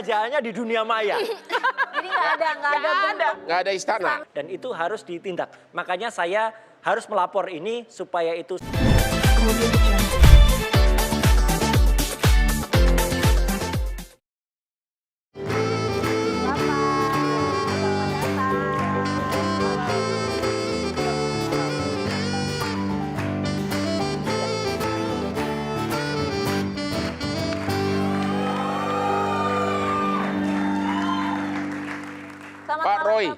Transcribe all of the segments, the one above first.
kerajaannya di dunia maya. Jadi nggak ada istana. Dan itu harus ditindak. Makanya saya harus melapor ini supaya itu. Pak Roy,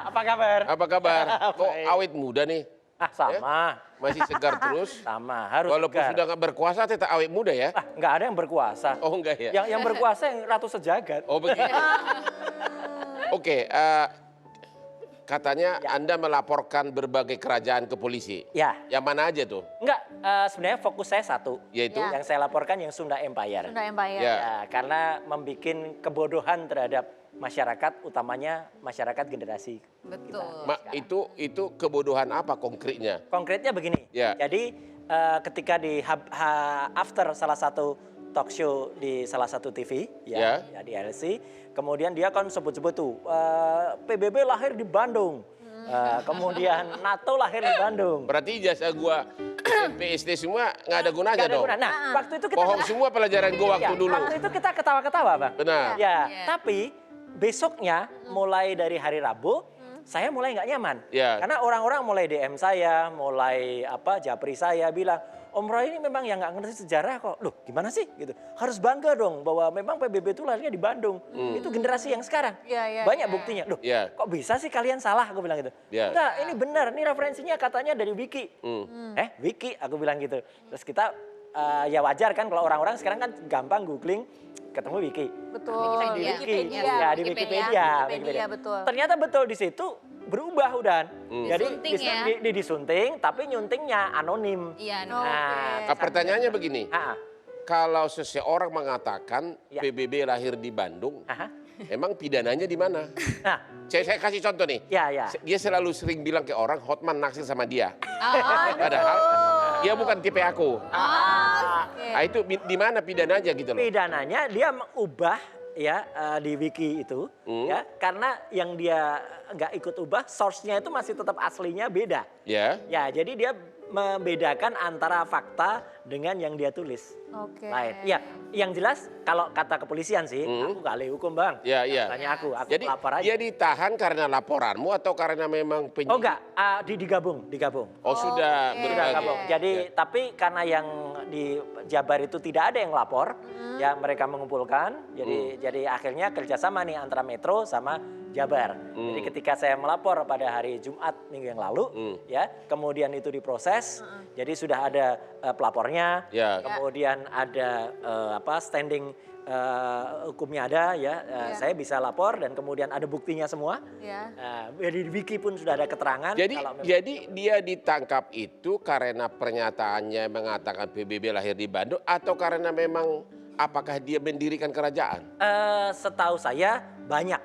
Apa kabar? apa kabar? Kok Baik. awet muda nih? Sama. Masih segar terus? Sama, harus Walaupun segar. sudah nggak berkuasa tetap awet muda ya? Nggak ada yang berkuasa. Oh enggak ya? Yang berkuasa yang Ratu Sejagat. Oh begitu. Oke, katanya Anda melaporkan berbagai kerajaan ke polisi. Ya. Yang mana aja tuh? Enggak, sebenarnya fokus saya satu. Yaitu? Yang saya laporkan yang Sunda Empire. Sunda Empire. Ya. Ya, karena membuat kebodohan terhadap masyarakat, utamanya masyarakat generasi. Betul. Itu kebodohan apa konkretnya? Konkretnya begini. Ya. Jadi ketika di after salah satu talk show di salah satu TV ya di LC, kemudian dia kan sebut-sebut tuh PBB lahir di Bandung. Kemudian NATO lahir di Bandung. Berarti ijazah gua SMP SD semua nggak ada gunanya Nggak ada dong? guna. Nah, waktu itu kita Bohong semua pelajaran gua waktu dulu. Waktu itu kita ketawa-ketawa, Bang. Benar. Ya, tapi besoknya mulai dari hari Rabu saya mulai nggak nyaman. Ya. Karena orang-orang mulai DM saya, mulai japri saya bilang, Om Roy ini memang yang nggak ngerti sejarah kok. Loh, gimana sih gitu? Harus bangga dong bahwa memang PBB itu lahirnya di Bandung. Itu generasi yang sekarang. Banyak buktinya. Loh, kok bisa sih kalian salah? Aku bilang gitu. Enggak, ini benar. Ini referensinya katanya dari Wiki. Wiki? Aku bilang gitu. Terus kita ya wajar kan kalau orang-orang sekarang kan gampang googling ketemu Wiki. Betul. Di Ya, Wiki. Wikipedia. Ya, di Wikipedia. Betul. Ternyata betul di situ berubah udah. Jadi Disunting ya? disunting tapi nyuntingnya anonim. Iya, Nah, pertanyaannya begini. Kalau seseorang mengatakan PBB lahir di Bandung, emang pidananya di mana? Nah, Saya kasih contoh nih. ya. Dia selalu sering bilang ke orang, Hotman naksir sama dia. Padahal dia bukan tipe aku. Nah, itu di mana pidananya gitu loh? Pidananya dia mengubah ya di Wiki itu ya karena yang dia nggak ikut ubah source-nya itu masih tetap aslinya beda. Ya. Ya, jadi dia membedakan antara fakta dengan yang dia tulis. Lain. Ya, yang jelas kalau kata kepolisian sih, aku nggak ahli hukum, Bang. Ya. Tanya aku Jadi lapor aja. dia ditahan karena laporanmu atau karena memang Oh enggak, digabung. Oh, sudah berbagi. Gabung. Jadi tapi karena yang di Jabar itu tidak ada yang lapor, ya mereka mengumpulkan. Jadi akhirnya kerjasama nih antara Metro sama Jabar. Jadi ketika saya melapor pada hari Jumat minggu yang lalu, ya kemudian itu diproses. Jadi sudah ada pelapornya, kemudian ada standing hukumnya ada ya. Saya bisa lapor dan kemudian ada buktinya semua. Di Wiki pun sudah ada keterangan. Jadi dia ditangkap itu karena pernyataannya mengatakan PBB lahir di Bandung atau karena memang apakah dia mendirikan kerajaan? Setahu saya banyak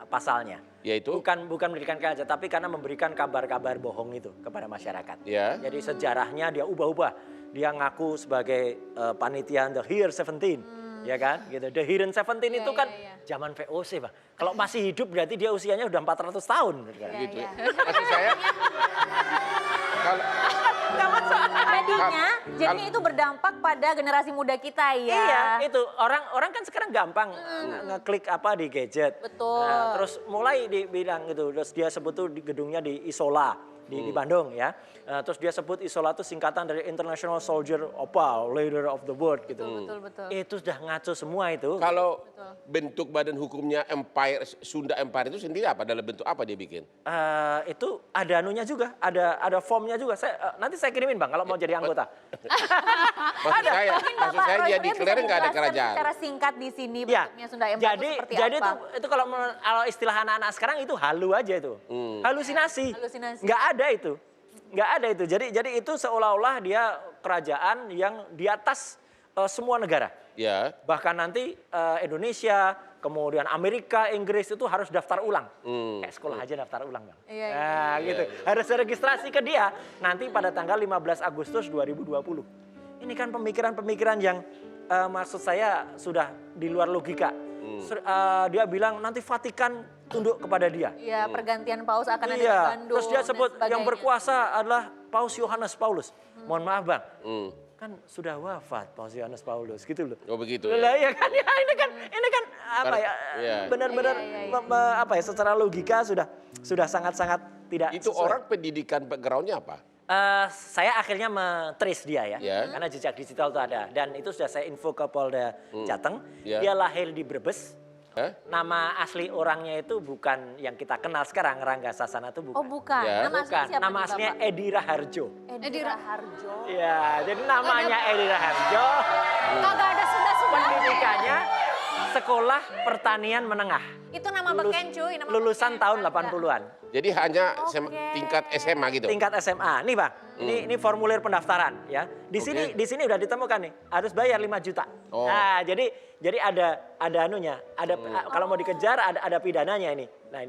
pasalnya. Yaitu? Bukan mendirikan kerajaan, tapi karena memberikan kabar-kabar bohong itu kepada masyarakat. Ya. Jadi sejarahnya dia ubah-ubah. Dia ngaku sebagai panitia The Year 17. Ya kan? Gitu. The Hidden 17 itu kan zaman VOC, Bang. Kalau masih hidup berarti dia usianya udah 400 tahun. Gitu. Maksud saya kalau jadinya itu berdampak pada generasi muda kita ya. Iya, itu orang kan sekarang gampang ngeklik apa di gadget. Betul. Nah, terus mulai dibilang gitu, terus dia sebut tuh di gedungnya di Isola. Di Bandung ya. Terus dia sebut Isola itu singkatan dari International Soldier Leader of the World gitu. Betul. Itu sudah ngaco semua itu. Kalau bentuk badan hukumnya Empire Sunda Empire itu sendiri apa? Dalam bentuk apa dia bikin? Itu ada anunya juga, ada formnya juga. Nanti saya kirimin, Bang, kalau mau jadi anggota. Maksud saya dia declare nggak ada kerajaan. Secara singkat di sini bentuknya Sunda Empire itu seperti jadi apa? itu kalau istilah anak-anak sekarang itu halu aja itu. Halusinasi. Nggak ada itu. Nggak ada itu. Jadi itu seolah-olah dia kerajaan yang di atas semua negara. Ya. Bahkan nanti Indonesia, kemudian Amerika, Inggris itu harus daftar ulang. Kayak sekolah aja daftar ulang, Bang. Gitu. Harus registrasi ke dia nanti pada tanggal 15 Agustus 2020. Ini kan pemikiran-pemikiran yang maksud saya sudah di luar logika. Dia bilang nanti Vatikan tunduk kepada dia. Iya, pergantian paus akan ada di Iya, Bandung. terus dia dan sebut yang sebagainya. berkuasa adalah Paus Yohanes Paulus. Mohon maaf Bang, kan sudah wafat Paus Yohanes Paulus gitu loh. Oh begitu. Lah ya kan, ya, ini kan apa ya, Iya. benar-benar apa ya, secara logika sudah sangat-sangat tidak Itu sesuai. orang pendidikan background-nya apa? Saya akhirnya men-trace dia ya, Ya. karena jejak digital itu ada. Dan itu sudah saya info ke Polda Jateng. Ya. Dia lahir di Brebes. Hah? Nama asli orangnya itu bukan yang kita kenal sekarang, Rangga Sasana itu bukan. Oh bukan, Ya. nama aslinya Bukan, siapa nama nih, aslinya Bapak? Edi Raharjo. Edi Raharjo. Ya, jadi namanya Edi Raharjo. Kagak ada Sunda-Sunda. Pendidikannya Sekolah Pertanian Menengah. Itu nama beken cuy. Nama Lulusan beken. tahun Kagak. 80-an. Jadi hanya Oke. tingkat SMA gitu. Tingkat SMA. Nih Bang, ini formulir pendaftaran ya. Di sini udah ditemukan nih, harus bayar 5 juta. Oh. Nah, jadi ada anunya, kalau mau dikejar ada pidananya ini. Nah,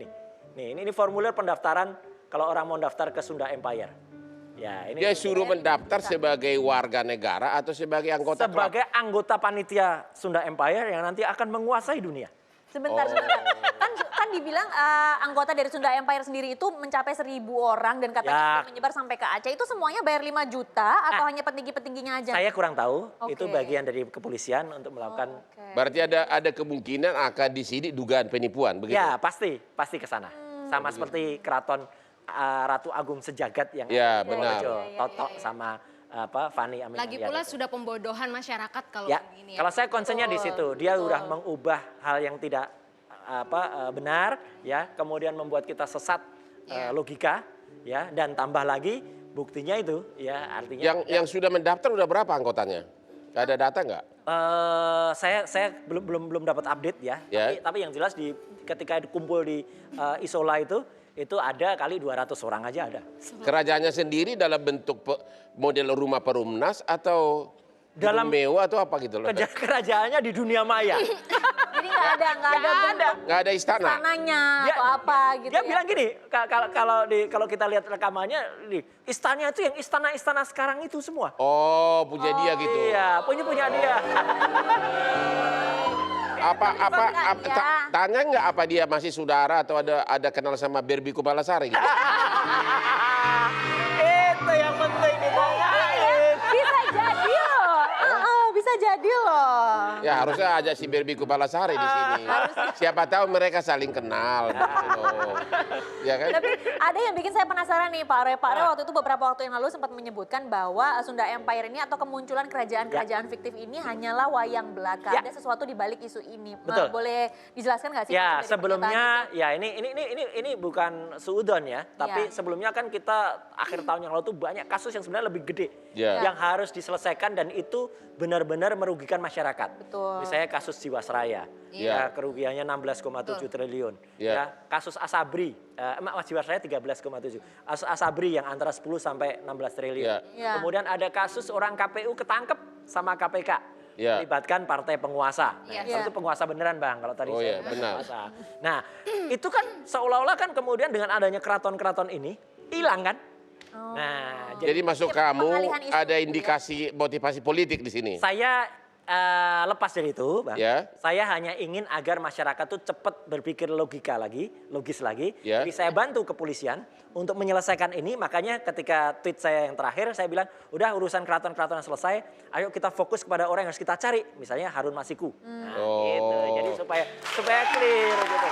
ini formulir pendaftaran kalau orang mau daftar ke Sunda Empire. Ya, ini Dia suruh mendaftar sebagai warga negara atau sebagai anggota klub? sebagai anggota panitia Sunda Empire yang nanti akan menguasai dunia. Sebentar. Kan dibilang anggota dari Sunda Empire sendiri itu mencapai 1.000 orang dan katanya Ya. sudah menyebar sampai ke Aceh. Itu semuanya bayar 5 juta atau hanya petinggi-petingginya aja? Saya kurang tahu, itu Oke. bagian dari kepolisian untuk melakukan. Oke. Berarti ada kemungkinan akan disidik dugaan penipuan begitu? Ya, pasti ke sana. Sama seperti keraton Ratu Agung Sejagat yang Ya, ada di benar. Purworejo, Toto sama Fani Amin. Lagi pula sudah pembodohan masyarakat kalau ya, begini ya. kalau saya concernnya di situ, dia betul. udah mengubah hal yang tidak benar, ya, kemudian membuat kita sesat logika, ya, dan tambah lagi buktinya itu, ya, artinya. Yang sudah mendaftar udah berapa anggotanya? Ada data nggak? Saya belum dapat update ya, Ya. tapi yang jelas ketika kumpul di Isola itu ada kali 200 orang aja ada. Kerajaannya sendiri dalam bentuk model rumah perumnas atau Dalam- gedung mewah atau apa gitu loh? Kerajaannya di dunia maya. Jadi nggak ada bentuk Nggak ada istana? istananya Dia- atau apa gitu Dia ya? bilang gini, kalau kita lihat rekamannya, istananya itu yang istana-istana sekarang itu semua. Oh, punya dia gitu. Iya, punya dia. Tanya nggak apa dia masih saudara atau ada kenal sama Berbi Kumalasari gitu? Itu yang penting ditanyain. Bisa jadi loh. Bisa jadi loh. Ya harusnya ajak si Berbi Kumalasari di sini. Siapa tahu mereka saling kenal gitu loh. Ya kan? Tapi ada yang bikin saya penasaran nih Pak Roy. Pak Roy waktu itu beberapa waktu yang lalu sempat menyebutkan bahwa Sunda Empire ini atau kemunculan kerajaan-kerajaan fiktif ini hanyalah wayang belaka. Ya. Ada sesuatu di balik isu ini. Betul. Boleh dijelaskan nggak sih? Ya, maksud dari sebelumnya pernyataan ya ini bukan suudon ya, tapi Ya. sebelumnya kan kita akhir tahun yang lalu tuh banyak kasus yang sebenarnya lebih gede Ya. yang harus diselesaikan dan itu benar-benar merugikan masyarakat. Betul. Misalnya kasus Jiwasraya, Ya. ya, kerugiannya 16,7 triliun. Ya. Ya, kasus Asabri, Jiwasraya 13,7. Kasus Asabri yang antara 10 sampai 16 triliun. Ya. Ya. Kemudian ada kasus orang KPU ketangkep sama KPK. Ya. Melibatkan partai penguasa. Nah, Yes. kalau itu penguasa beneran Bang, kalau tadi Oh, saya iya, bilang benar. penguasa. Nah, itu kan seolah-olah kan kemudian dengan adanya keraton-keraton ini hilang kan? Nah, Jadi masuk Iya, kamu pengalihan isu ada gitu ya. indikasi motivasi politik di sini. saya lepas dari itu, Bang. Ya. Saya hanya ingin agar masyarakat tuh cepat berpikir logis lagi. Ya. Jadi saya bantu kepolisian untuk menyelesaikan ini. Makanya ketika tweet saya yang terakhir, saya bilang, udah urusan keraton-keraton selesai, ayo kita fokus kepada orang yang harus kita cari. Misalnya Harun Masiku. Nah, gitu. Jadi supaya clear gitu.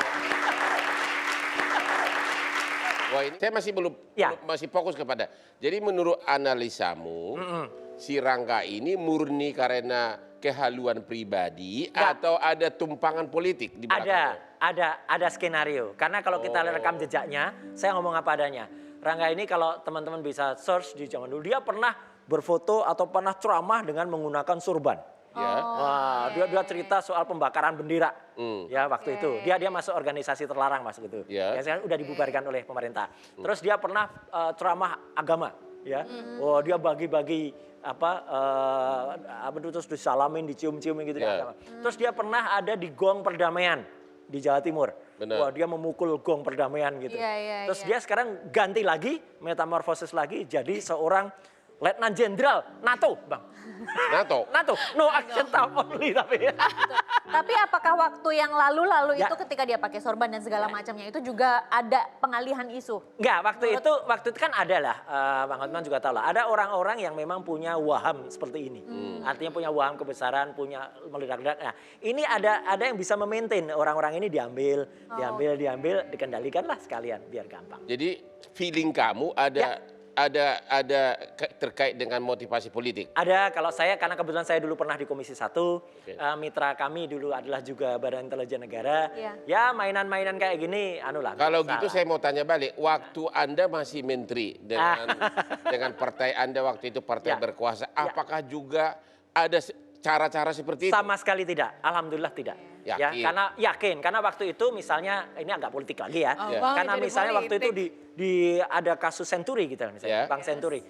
Wah ini saya masih fokus kepada. Jadi menurut analisamu, si Rangga ini murni karena kehaluan pribadi atau ada tumpangan politik di belakangnya? Ada skenario. Karena kalau kita rekam jejaknya, saya ngomong apa adanya. Rangga ini kalau teman-teman bisa search di zaman dulu, dia pernah berfoto atau pernah ceramah dengan menggunakan surban. Ya. Wah, dia cerita soal pembakaran bendera. Ya, waktu itu. Dia masuk organisasi terlarang masuk itu. Ya. Yang sekarang udah dibubarkan oleh pemerintah. Terus dia pernah ceramah agama, ya. Oh, dia bagi-bagi terus disalamin, dicium-ciumin gitu di Ya. agama. Terus dia pernah ada di gong perdamaian di Jawa Timur. Benar. Wah, dia memukul gong perdamaian gitu. Iya, iya, Terus iya. dia sekarang ganti lagi, metamorfosis lagi jadi seorang Letnan Jenderal NATO, Bang. NATO. No action task only tapi. Tapi apakah waktu yang lalu Ya. itu ketika dia pakai sorban dan segala macamnya itu juga ada pengalihan isu? Enggak, waktu itu kan ada lah, Bang Hotman juga tahu lah. Ada orang-orang yang memang punya waham seperti ini. Artinya punya waham kebesaran, punya meledak-ledak. Nah, ini ada yang bisa memaintain orang-orang ini diambil, dikendalikan lah sekalian biar gampang. Jadi feeling kamu ada terkait dengan motivasi politik? Ada, kalau saya karena kebetulan saya dulu pernah di Komisi 1, mitra kami dulu adalah juga Badan Intelijen Negara. Ya mainan-mainan kayak gini, Kalau gitu saya mau tanya balik, waktu Anda masih menteri dengan partai Anda waktu itu partai berkuasa, apakah juga ada cara-cara seperti itu? Sama sekali tidak, alhamdulillah tidak. Yakin. Ya, karena waktu itu misalnya ini agak politik lagi ya. Karena misalnya waktu itu ada kasus Senturi gitu misalnya, Bang Senturi.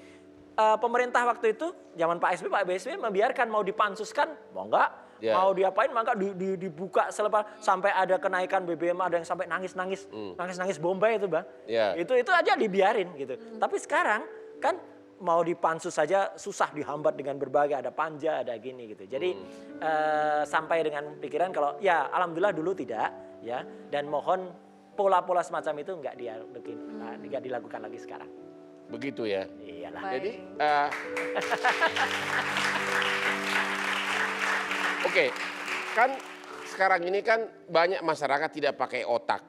Pemerintah waktu itu zaman Pak SBY membiarkan mau dipansuskan, mau enggak, mau diapain, maka dibuka selepas sampai ada kenaikan BBM, ada yang sampai nangis-nangis Bombay itu, Bang. Itu aja dibiarin gitu. Tapi sekarang kan mau dipansus saja susah, dihambat dengan berbagai, ada panja, ada gini gitu. Jadi sampai dengan pikiran kalau ya alhamdulillah dulu tidak ya, dan mohon pola-pola semacam itu nggak dilakukan lagi sekarang. Begitu ya. Iyalah. Jadi Oke, kan sekarang ini kan banyak masyarakat tidak pakai otak,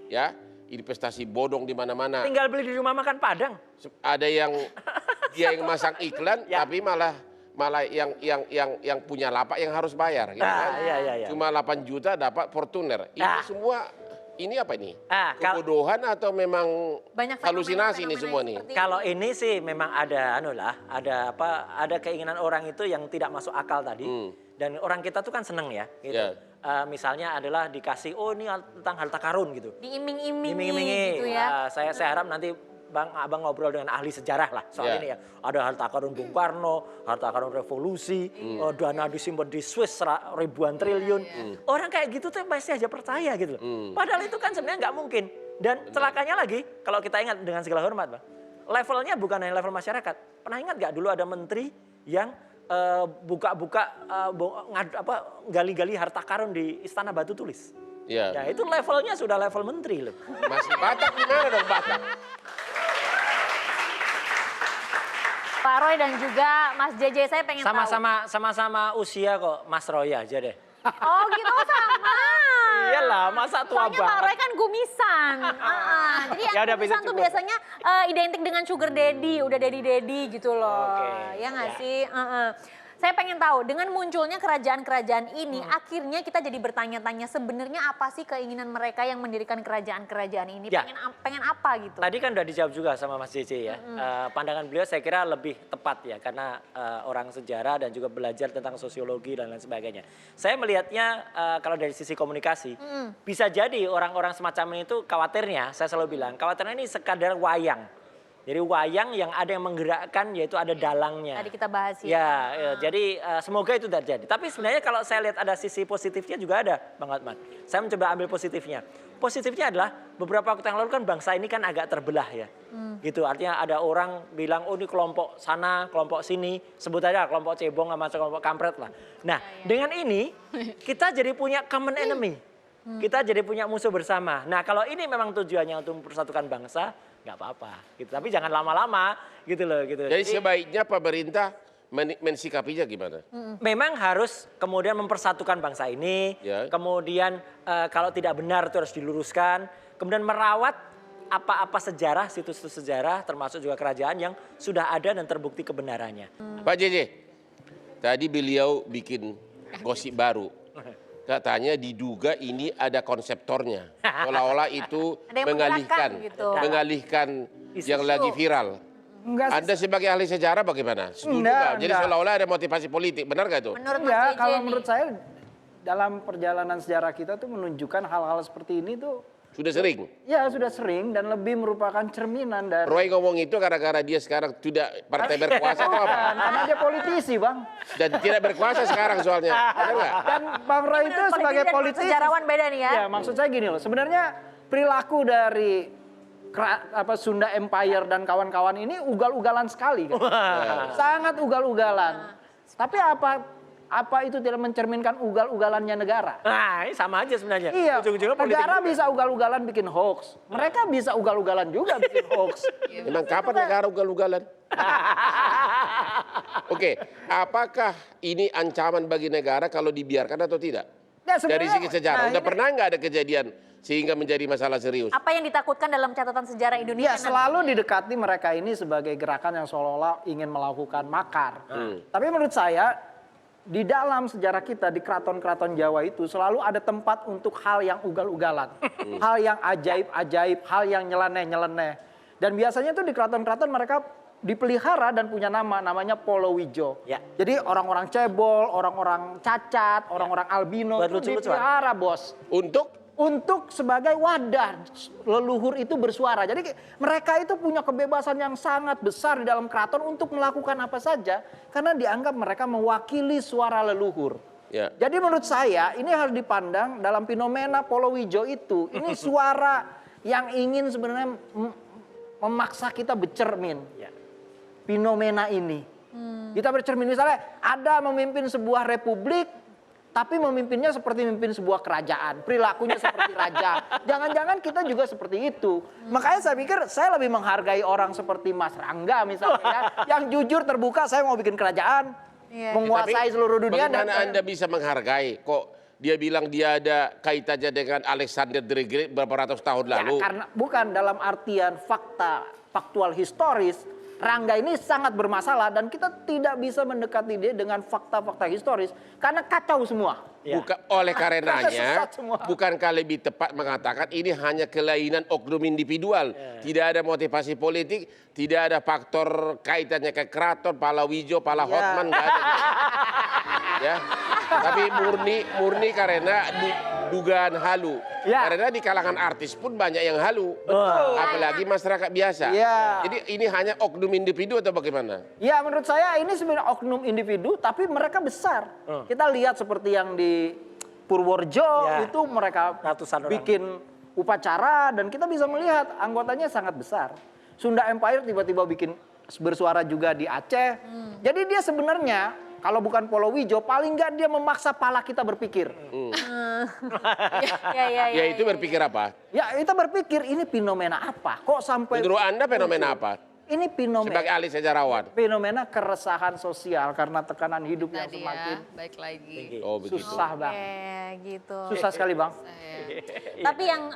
ya, investasi bodong di mana-mana. Tinggal beli di rumah makan Padang. Ada yang dia yang masang iklan, tapi malah yang punya lapak yang harus bayar. Gitu kan? Iya. Cuma 8 juta dapat Fortuner. Ini semua, ini apa ini? Kebodohan atau memang Banyak halusinasi ini fenomena semua nih? seperti Kalau ini sih memang ada keinginan orang itu yang tidak masuk akal tadi. Dan orang kita tuh kan seneng ya, gitu. Misalnya adalah dikasih, oh ini tentang harta karun gitu. diiming-imingi gitu ya. Saya harap nanti Abang ngobrol dengan ahli sejarah lah soal ini ya. Ada harta karun Bung Karno, harta karun revolusi, dana disimpan di Swiss ribuan triliun. Orang kayak gitu tuh masih aja percaya gitu loh. Padahal itu kan sebenarnya nggak mungkin. Dan celakanya lagi, kalau kita ingat dengan segala hormat, Bang, levelnya bukan hanya level masyarakat. Pernah ingat nggak dulu ada menteri yang gali-gali harta karun di Istana Batu Tulis. Ya. Ya itu levelnya sudah level menteri loh. Masih Batak gimana dong Batak? Pak Roy dan juga Mas JJ, saya pengen tahu. Sama-sama usia kok, Mas Roy aja deh. Oh gitu, sama. Iyalah, masa tua Soalnya Pak banget. Roy kan gumisan. Jadi Ya yang udah, gumisan bisa tuh cukup. biasanya identik dengan sugar daddy, udah daddy gitu loh. Oke, Ya nggak ya. sih? Saya pengen tahu, dengan munculnya kerajaan-kerajaan ini, akhirnya kita jadi bertanya-tanya sebenarnya apa sih keinginan mereka yang mendirikan kerajaan-kerajaan ini? Ya. Pengen apa gitu? Tadi kan udah dijawab juga sama Mas JJ ya. Pandangan beliau saya kira lebih tepat ya, karena orang sejarah dan juga belajar tentang sosiologi dan lain sebagainya. Saya melihatnya kalau dari sisi komunikasi, bisa jadi orang-orang semacam ini tuh khawatirnya, saya selalu bilang, khawatirnya ini sekadar wayang. Jadi wayang yang ada yang menggerakkan, yaitu ada dalangnya. Tadi kita bahas Ya, jadi semoga itu terjadi. Tapi sebenarnya kalau saya lihat ada sisi positifnya juga ada, Bang Hotman. Saya mencoba ambil positifnya. Positifnya adalah beberapa waktu yang lalu kan bangsa ini kan agak terbelah ya. Gitu, artinya ada orang bilang, oh ini kelompok sana, kelompok sini. Sebut aja kelompok cebong sama kelompok kampret lah. Nah, dengan ini kita jadi punya common enemy. Kita jadi punya musuh bersama. Nah, kalau ini memang tujuannya untuk mempersatukan bangsa, nggak apa-apa. Gitu. Tapi jangan lama-lama gitu loh. Gitu. Jadi sebaiknya pemerintah mensikapinya gimana? Memang harus kemudian mempersatukan bangsa ini. Kemudian kalau tidak benar itu harus diluruskan. Kemudian merawat apa-apa sejarah, situs-situs sejarah, termasuk juga kerajaan yang sudah ada dan terbukti kebenarannya. Pak JJ, tadi beliau bikin gosip baru. Katanya diduga ini ada konseptornya. Seolah-olah itu mengalihkan yang lagi viral. Anda sebagai ahli sejarah bagaimana? Setuju nggak? Jadi seolah-olah ada motivasi politik, benar nggak itu? Enggak, kalau menurut saya dalam perjalanan sejarah kita tuh menunjukkan hal-hal seperti ini tuh sudah sering. Ya sudah sering dan lebih merupakan cerminan dari. Roy ngomong itu gara-gara dia sekarang tidak partai berkuasa atau apa? Karena dia politisi, Bang. Dan tidak berkuasa sekarang soalnya. Benar nggak? Dan Bang Roy itu sebagai politisi. Sejarawan beda nih ya. Ya maksud saya gini loh, sebenarnya perilaku dari Sunda Empire dan kawan-kawan ini ugal-ugalan sekali kan. Sangat ugal-ugalan. Tapi apa itu tidak mencerminkan ugal-ugalannya negara? Nah, ini sama aja sebenarnya. Iya, Ujung-ujungnya politik negara juga. bisa ugal-ugalan bikin hoax. Mereka bisa ugal-ugalan juga bikin hoax. Memang kapan negara ugal-ugalan? Oke, apakah ini ancaman bagi negara kalau dibiarkan atau tidak? Ya, Dari sebenarnya- segi sejarah, nah, udah ini- pernah nggak ada kejadian sehingga menjadi masalah serius? Apa yang ditakutkan dalam catatan sejarah Indonesia? Ya, selalu didekati mereka ini sebagai gerakan yang seolah-olah ingin melakukan makar. Tapi menurut saya, di dalam sejarah kita, di keraton-keraton Jawa itu selalu ada tempat untuk hal yang ugal-ugalan. Hal yang ajaib-ajaib, hal yang nyeleneh-nyeleneh. Dan biasanya tuh di keraton-keraton mereka dipelihara dan punya namanya Polowijo. Ya. Jadi orang-orang cebol, orang-orang cacat, orang-orang albino itu Berlucu-lucuan. dipelihara, bos. Untuk sebagai wadah leluhur itu bersuara. Jadi mereka itu punya kebebasan yang sangat besar di dalam keraton untuk melakukan apa saja karena dianggap mereka mewakili suara leluhur. Ya. Jadi menurut saya ini harus dipandang dalam fenomena Polowijo itu. Ini suara yang ingin sebenarnya memaksa kita bercermin. Ya. Fenomena ini. Kita bercermin misalnya ada memimpin sebuah republik tapi memimpinnya seperti memimpin sebuah kerajaan, perilakunya seperti raja. Jangan-jangan kita juga seperti itu. Makanya saya pikir saya lebih menghargai orang seperti Mas Rangga misalnya ya, yang jujur terbuka, saya mau bikin kerajaan, menguasai Tapi seluruh dunia. bagaimana Anda bisa menghargai? Kok dia bilang dia ada kaitannya dengan Alexander the Great beberapa ratus tahun lalu? Ya, karena bukan dalam artian faktual historis. Rangga ini sangat bermasalah dan kita tidak bisa mendekati dia dengan fakta-fakta historis karena kacau semua. Ya. Bukan oleh Karena karenanya, sesat semua. bukankah lebih tepat mengatakan ini hanya kelainan oknum individual, tidak ada motivasi politik, tidak ada faktor kaitannya ke keraton, Palawijo, Pala Hotman, nggak ada. Ya, tapi murni karena dugaan halu. Ya. Karena di kalangan artis pun banyak yang halu, apalagi masyarakat biasa. Ya. Jadi ini hanya oknum individu atau bagaimana? Ya menurut saya ini sebenarnya oknum individu tapi mereka besar. Kita lihat seperti yang di Purworejo Ya. itu mereka Ratusan orang. bikin upacara dan kita bisa melihat anggotanya sangat besar. Sunda Empire tiba-tiba bikin bersuara juga di Aceh. Jadi dia sebenarnya kalau bukan Polowijo paling nggak dia memaksa pala kita berpikir. Ya itu berpikir apa? Ya kita berpikir ini fenomena apa? Kok sampai Menurut Anda fenomena muncul? apa? Ini Sebagai ahli sejarawan. fenomena keresahan sosial karena tekanan hidup yang Tadi semakin ya, baik lagi. Oh begitu. susah bang. gitu. Susah sekali bang. Tapi yang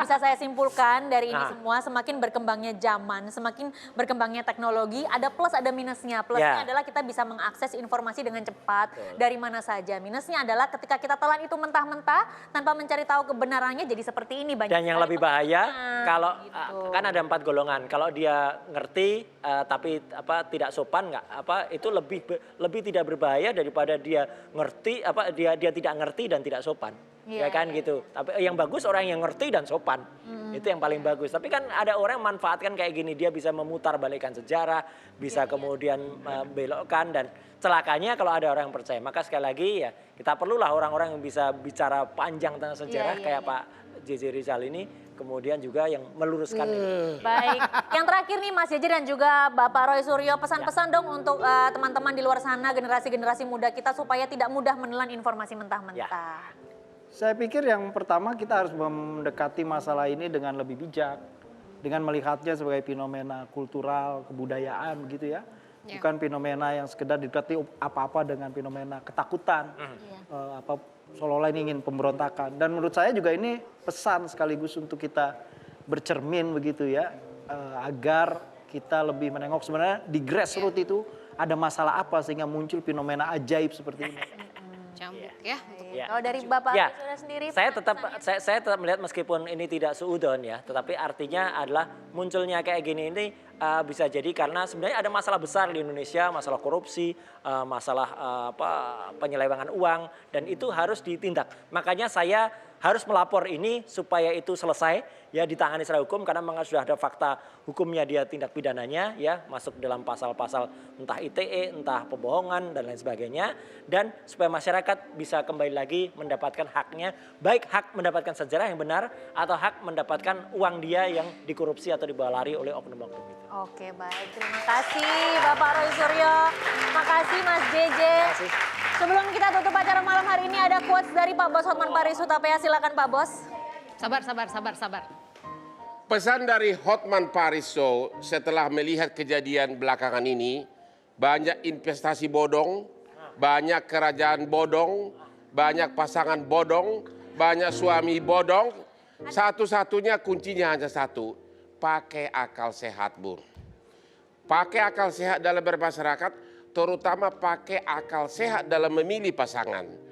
bisa saya simpulkan dari ini semua, semakin berkembangnya zaman, semakin berkembangnya teknologi, ada plus ada minusnya. Plusnya adalah kita bisa mengakses informasi dengan cepat dari mana saja. Minusnya adalah ketika kita telan itu mentah-mentah tanpa mencari tahu kebenarannya jadi seperti ini banyak. Dan yang sekali lebih bahaya kalau gitu. kan ada 4 golongan. Kalau dia ngerti tapi tidak sopan itu lebih tidak berbahaya daripada dia ngerti dia tidak ngerti dan tidak sopan. Iya, Ya kan gitu. Tapi yang bagus orang yang ngerti dan sopan. Itu yang paling bagus. Tapi kan ada orang yang manfaatkan kayak gini, dia bisa memutar balikan sejarah, bisa kemudian belokkan dan celakanya kalau ada orang yang percaya. Maka sekali lagi ya kita perlulah orang-orang yang bisa bicara panjang tentang sejarah kayak Pak JJ Rizal ini, kemudian juga yang meluruskan ini. Baik, yang terakhir nih Mas JJ dan juga Bapak Roy Suryo, pesan-pesan dong untuk teman-teman di luar sana, generasi-generasi muda kita supaya tidak mudah menelan informasi mentah-mentah. Saya pikir yang pertama kita harus mendekati masalah ini dengan lebih bijak. Dengan melihatnya sebagai fenomena kultural, kebudayaan begitu ya. Bukan fenomena yang sekedar didekati apa-apa dengan fenomena ketakutan. Seolah-olah ini ingin pemberontakan. Dan menurut saya juga ini pesan sekaligus untuk kita bercermin begitu ya. Agar kita lebih menengok sebenarnya di grassroots itu ada masalah apa sehingga muncul fenomena ajaib seperti ini. Cambuk ya. Kalau dari Bapak Ya, Roy sendiri, saya tetap melihat meskipun ini tidak seudon ya, tetapi artinya adalah munculnya kayak gini ini bisa jadi karena sebenarnya ada masalah besar di Indonesia, masalah korupsi, masalah penyelewengan uang, dan itu harus ditindak. Makanya saya harus melapor ini supaya itu selesai ya ditangani secara hukum karena memang sudah ada fakta hukumnya dia tindak pidananya ya masuk dalam pasal-pasal entah ITE, entah pembohongan dan lain sebagainya, dan supaya masyarakat bisa kembali lagi mendapatkan haknya, baik hak mendapatkan sejarah yang benar atau hak mendapatkan uang dia yang dikorupsi atau dibawa lari oleh oknum-oknum itu. Oke, baik. Terima kasih Bapak Roy Suryo. Makasih Mas JJ. Sebelum kita tutup acara malam hari ini ada quotes dari Pak Bos Hotman Paris Hutapea. Silakan Pak Bos. Sabar. Pesan dari Hotman Parisot setelah melihat kejadian belakangan ini, banyak investasi bodong, banyak kerajaan bodong, banyak pasangan bodong, banyak suami bodong. Satu-satunya kuncinya hanya satu, pakai akal sehat, Bu. Pakai akal sehat dalam bermasyarakat, terutama pakai akal sehat dalam memilih pasangan.